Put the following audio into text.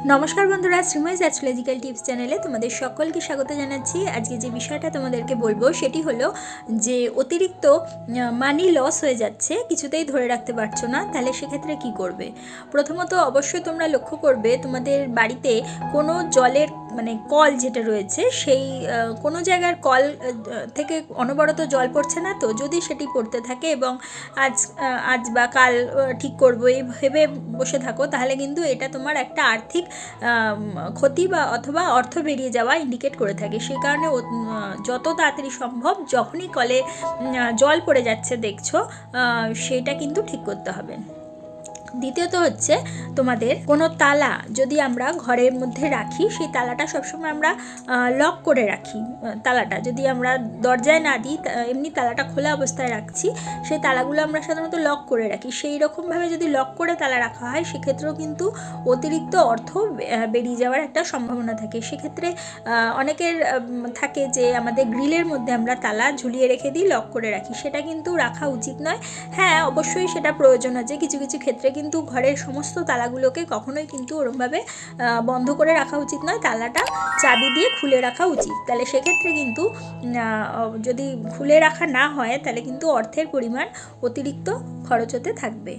नमस्कार बंधुरा श्रीमयस एस्ट्रोलजिकल टिप्स चैनेले तुम्हादेर सकलके स्वागत जानाच्छि। आजके जे विषयटा तुम्हादेरके बोलबो सेटी हलो जे अतिरिक्त मानी लस हये जाच्छे, किछुतेई धरे राखते पारछो ना, ताहले सेक्षेत्रे कि करबे। प्रथमत अवश्यई तोमरा लक्ष्य करबे तोमादेर बाड़ीते कोनो जलेर माने कल जेटा रयेछे सेई कोनो जायगार कल थेके अनबरत जल पड़छे ना, तो यदि सेटी पड़ते थाके एबं आज बा काल ठीक करबो एई भेबे बसे थाको ताहले किन्तु एटा तोमार एकटा आर्थिक क्षति बा अथवा अर्थ बेरिये जावा इंडिकेट करे थाके। सेई कारणे যত তাড়াতাড়ি সম্ভব যখনই কলে জল পড়ে যাচ্ছে দেখছো সেটা কিন্তু ঠিক করতে হবে। দ্বিতীয়ত হচ্ছে তোমাদের কোনো তালা যদি আমরা ঘরের মধ্যে রাখি সেই তালাটা সবসময় আমরা লক করে রাখি। তালাটা যদি আমরা দরজায় না দিই, এমনি তালাটা খোলা অবস্থায় রাখছি, সেই তালাগুলো আমরা সাধারণত লক করে রাখি। সেই রকমভাবে যদি লক করে তালা রাখা হয় সেক্ষেত্রেও কিন্তু অতিরিক্ত অর্থ বেরিয়ে যাওয়ার একটা সম্ভাবনা থাকে। সেক্ষেত্রে অনেকের থাকে যে আমাদের গ্রিলের মধ্যে আমরা তালা ঝুলিয়ে রেখে দিই, লক করে রাখি, সেটা কিন্তু রাখা উচিত নয়। হ্যাঁ, অবশ্যই সেটা প্রয়োজন আছে কিছু কিছু ক্ষেত্রে, কিন্তু ঘরের সমস্ত তালাগুলোকে কখনোই কিন্তু ওরকমভাবে বন্ধ করে রাখা উচিত নয়, তালাটা চাবি দিয়ে খুলে রাখা উচিত। তাহলে সেক্ষেত্রে কিন্তু যদি খুলে রাখা না হয় তাহলে কিন্তু অর্থের পরিমাণ অতিরিক্ত খরচ হতে থাকবে।